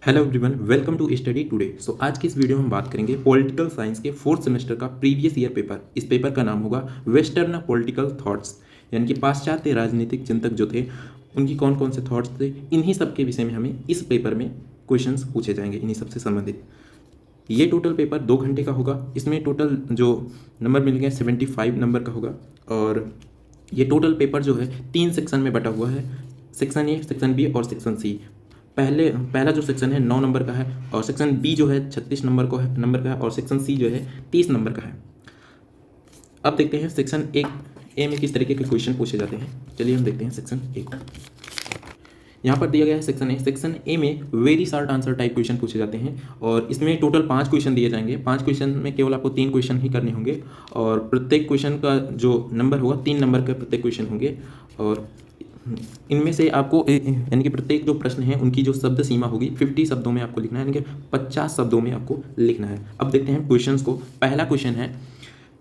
Hello everyone, welcome to study today. आज की इस वीडियो में हम बात करेंगे पॉलिटिकल साइंस के फोर्थ सेमेस्टर का प्रीवियस ईयर पेपर। इस पेपर का नाम होगा वेस्टर्न पॉलिटिकल थॉट्स, यानी कि पाश्चात्य राजनीतिक चिंतक जो थे उनकी कौन कौन से थॉट्स थे। इन्हीं सब के विषय में हमें इस पेपर में क्वेश्चंस पूछे जाएंगे, इन्हीं सब से संबंधित। ये टोटल पेपर 2 घंटे का होगा। इसमें टोटल जो नंबर मिलेंगे 75 नंबर का होगा। और ये टोटल पेपर जो है 3 सेक्शन में बटा हुआ है, सेक्शन ए, सेक्शन बी और सेक्शन सी। पहला जो सेक्शन है 9 नंबर का है, और सेक्शन बी जो है 36 नंबर का है, और सेक्शन सी जो है 30 नंबर का है। अब देखते हैं सेक्शन ए में किस तरीके के क्वेश्चन पूछे जाते हैं। चलिए हम देखते हैं सेक्शन ए को। यहाँ पर दिया गया है सेक्शन ए में very short answer type question पूछे जाते हैं। और इसमें टोटल 5 क्वेश्चन दिए जाएंगे। 5 क्वेश्चन में केवल आपको 3 क्वेश्चन ही करने होंगे, और प्रत्येक क्वेश्चन का जो नंबर होगा 3 नंबर के प्रत्येक क्वेश्चन होंगे। और इनमें से आपको यानी कि प्रत्येक जो प्रश्न है उनकी जो शब्द सीमा होगी 50 शब्दों में आपको लिखना है, यानी कि 50 शब्दों में आपको लिखना है। अब देखते हैं क्वेश्चंस को। पहला क्वेश्चन है,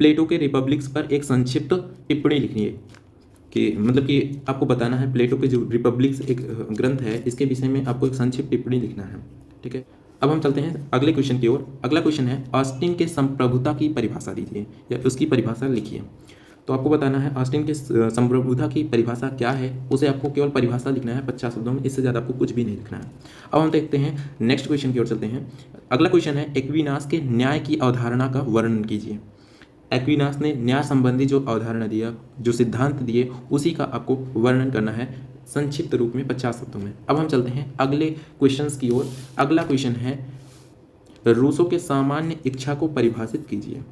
प्लेटो के रिपब्लिक्स पर एक संक्षिप्त टिप्पणी लिखनी है। कि मतलब कि आपको बताना है प्लेटो के जो रिपब्लिक्स एक ग्रंथ है, इसके विषय में आपको एक संक्षिप्त टिप्पणी लिखना है। ठीक है, अब हम चलते हैं अगले क्वेश्चन की ओर। अगला क्वेश्चन है, ऑस्टिन के संप्रभुता की परिभाषा दीजिए, या उसकी परिभाषा लिखिए। तो आपको बताना है ऑस्टिन के संप्रभुता की परिभाषा क्या है, उसे आपको केवल परिभाषा लिखना है 50 शब्दों में, इससे ज़्यादा आपको कुछ भी नहीं लिखना है। अब हम देखते हैं नेक्स्ट क्वेश्चन की ओर चलते हैं। अगला क्वेश्चन है, एक्विनास के न्याय की अवधारणा का वर्णन कीजिए। एक्विनास ने न्याय संबंधी जो अवधारणा दिया, जो सिद्धांत दिए, उसी का आपको वर्णन करना है संक्षिप्त रूप में 50 शब्दों में। अब हम चलते हैं अगले क्वेश्चन की ओर। अगला क्वेश्चन है, रूसो के सामान्य इच्छा को परिभाषित कीजिए।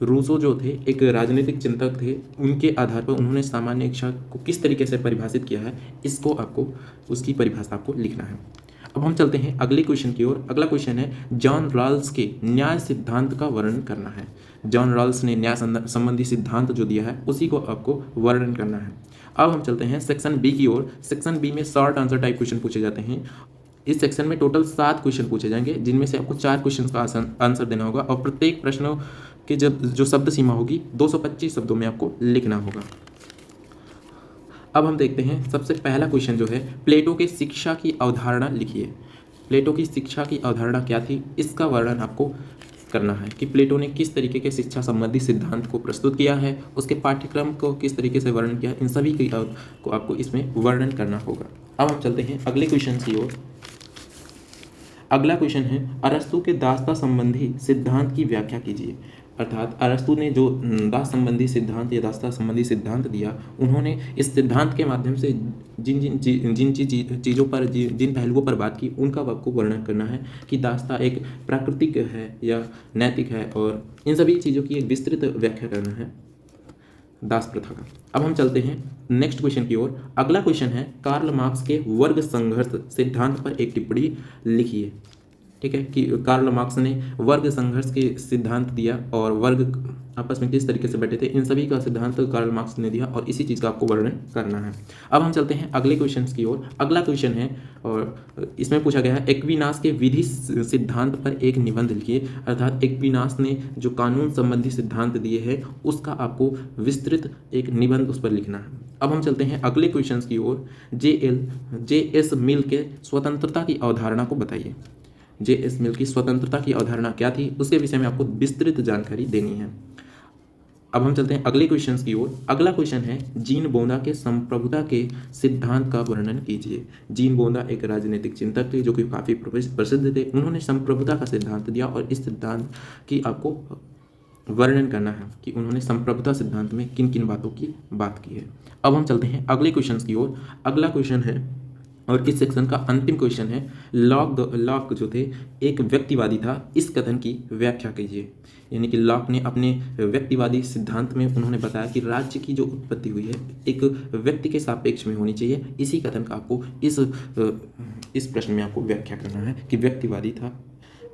रूसो जो थे एक राजनीतिक चिंतक थे, उनके आधार पर उन्होंने सामान्य इच्छा को किस तरीके से परिभाषित किया है, इसको आपको उसकी परिभाषा आपको लिखना है। अब हम चलते हैं अगले क्वेश्चन की ओर। अगला क्वेश्चन है, जॉन रॉल्स के न्याय सिद्धांत का वर्णन करना है। जॉन रॉल्स ने न्याय संबंधी सिद्धांत जो दिया है उसी को आपको वर्णन करना है। अब हम चलते हैं सेक्शन बी की ओर। सेक्शन बी में शॉर्ट आंसर टाइप क्वेश्चन पूछे जाते हैं। इस सेक्शन में टोटल 7 क्वेश्चन पूछे जाएंगे, जिनमें से आपको 4 क्वेश्चन का आंसर देना होगा, और प्रत्येक प्रश्नों के जो शब्द सीमा होगी 225 शब्दों में आपको लिखना होगा। अब हम देखते हैं सबसे पहला क्वेश्चन जो है, प्लेटो के शिक्षा की अवधारणा लिखिए। प्लेटो की शिक्षा की अवधारणा क्या थी, इसका वर्णन आपको करना है कि प्लेटो ने किस तरीके के शिक्षा संबंधी सिद्धांत को प्रस्तुत किया है, उसके पाठ्यक्रम को किस तरीके से वर्णन किया, इन सभी को आपको इसमें वर्णन करना होगा। अब हम चलते हैं अगले क्वेश्चन की ओर। अगला क्वेश्चन है, अरस्तु के दासता संबंधी सिद्धांत की व्याख्या कीजिए। अर्थात अरस्तु ने जो दास संबंधी सिद्धांत या दासता संबंधी सिद्धांत दिया, उन्होंने इस सिद्धांत के माध्यम से जिन चीज़ों पर जिन पहलुओं पर बात की, उनका आपको वर्णन करना है कि दासता एक प्राकृतिक है या नैतिक है, और इन सभी चीज़ों की एक विस्तृत व्याख्या करना है दास प्रथा का। अब हम चलते हैं नेक्स्ट क्वेश्चन की ओर। अगला क्वेश्चन है, कार्ल मार्क्स के वर्ग संघर्ष सिद्धांत पर एक टिप्पणी लिखिए। ठीक है, कि कार्ल मार्क्स ने वर्ग संघर्ष के सिद्धांत दिया, और वर्ग आपस में किस तरीके से बैठे थे, इन सभी का सिद्धांत कार्ल मार्क्स ने दिया, और इसी चीज़ का आपको वर्णन करना है। अब हम चलते हैं अगले क्वेश्चन की ओर। अगला क्वेश्चन है, और इसमें पूछा गया है, एक्विनास के विधि सिद्धांत पर एक निबंध लिखिए। अर्थात एक्विनास ने जो कानून संबंधी सिद्धांत दिए हैं, उसका आपको विस्तृत एक निबंध उस पर लिखना है। अब हम चलते हैं अगले क्वेश्चन की ओर। जे.एस. मिल के स्वतंत्रता की अवधारणा को बताइए। जे.एस. मिल की स्वतंत्रता की अवधारणा क्या थी, उसके विषय में आपको विस्तृत जानकारी देनी है। अब हम चलते हैं अगले क्वेश्चन की ओर। अगला क्वेश्चन है, जीन बोंदा के संप्रभुता के सिद्धांत का वर्णन कीजिए। जीन बोंदा एक राजनीतिक चिंतक थे जो कि काफ़ी प्रसिद्ध थे। उन्होंने संप्रभुता का सिद्धांत दिया, और इस सिद्धांत की आपको वर्णन करना है कि उन्होंने संप्रभुता सिद्धांत में किन किन बातों की बात की है। अब हम चलते हैं अगले क्वेश्चन की ओर। अगला क्वेश्चन है, और इस सेक्शन का अंतिम क्वेश्चन है, लॉक जो थे एक व्यक्तिवादी था, इस कथन की व्याख्या कीजिए। यानी कि लॉक ने अपने व्यक्तिवादी सिद्धांत में उन्होंने बताया कि राज्य की जो उत्पत्ति हुई है एक व्यक्ति के सापेक्ष में होनी चाहिए। इसी कथन का आपको इस प्रश्न में आपको व्याख्या करना है कि व्यक्तिवादी था,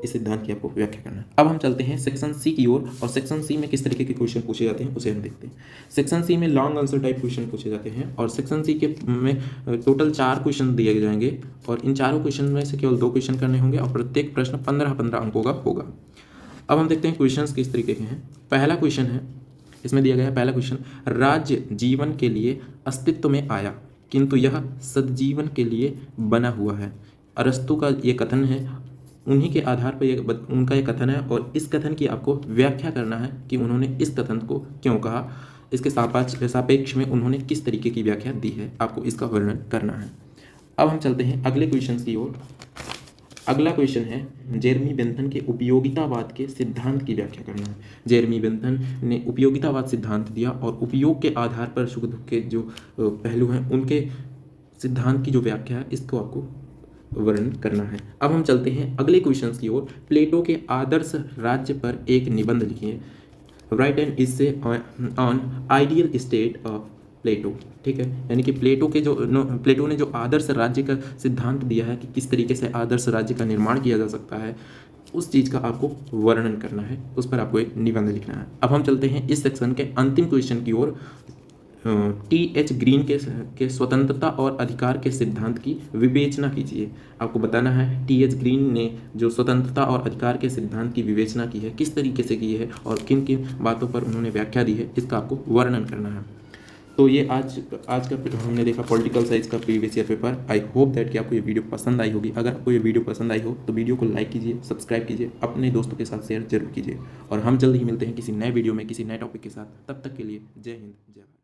इस सिद्धांत की आपको व्याख्या करना है। अब हम चलते हैं सेक्शन सी की ओर, और सेक्शन सी में किस तरीके के क्वेश्चन पूछे जाते हैं उसे हम देखते हैं। सेक्शन सी में लॉन्ग आंसर टाइप क्वेश्चन पूछे जाते हैं, और सेक्शन सी के में टोटल 4 क्वेश्चन दिए जाएंगे, और इन चारों क्वेश्चन में से केवल 2 क्वेश्चन करने होंगे, और प्रत्येक प्रश्न 15-15 अंकों का होगा। अब हम देखते हैं क्वेश्चन किस तरीके के हैं। पहला क्वेश्चन है, इसमें दिया गया है पहला क्वेश्चन, राज्य जीवन के लिए अस्तित्व में आया, किंतु यह सद्जीवन के लिए बना हुआ है। अरस्तु का ये कथन है, उन्हीं के आधार पर ये उनका ये कथन है और इस कथन की आपको व्याख्या करना है कि उन्होंने इस कथन को क्यों कहा, इसके सापेक्ष में उन्होंने किस तरीके की व्याख्या दी है, आपको इसका वर्णन करना है। अब हम चलते हैं अगले क्वेश्चन की ओर। अगला क्वेश्चन है जेरेमी बेंथम के उपयोगितावाद के सिद्धांत की व्याख्या करना है। जेरेमी बेंथम ने उपयोगितावाद सिद्धांत दिया और उपयोग के आधार पर सुख दुख के जो पहलू हैं उनके सिद्धांत की जो व्याख्या है इसको आपको वर्णन करना है। अब हम चलते हैं अगले क्वेश्चन की ओर। प्लेटो के आदर्श राज्य पर एक निबंध लिखिए। Write an essay on ideal state of Plato. ठीक है, यानी कि प्लेटो ने जो आदर्श राज्य का सिद्धांत दिया है कि किस तरीके से आदर्श राज्य का निर्माण किया जा सकता है, उस चीज़ का आपको वर्णन करना है, उस पर आपको एक निबंध लिखना है। अब हम चलते हैं इस सेक्शन के अंतिम क्वेश्चन की ओर। टी.एच. ग्रीन के स्वतंत्रता और अधिकार के सिद्धांत की विवेचना कीजिए। आपको बताना है टी.एच. ग्रीन ने जो स्वतंत्रता और अधिकार के सिद्धांत की विवेचना की है किस तरीके से की है और किन किन बातों पर उन्होंने व्याख्या दी है, इसका आपको वर्णन करना है। तो ये आज का हमने देखा पॉलिटिकल साइंस का previous year paper. I hope that कि आपको ये वीडियो पसंद आई होगी। अगर आपको ये वीडियो पसंद आई हो तो वीडियो को लाइक कीजिए, सब्सक्राइब कीजिए, अपने दोस्तों के साथ शेयर जरूर कीजिए और हम जल्द ही मिलते हैं किसी नए वीडियो में किसी नए टॉपिक के साथ। तब तक के लिए जय हिंद, जय भारत।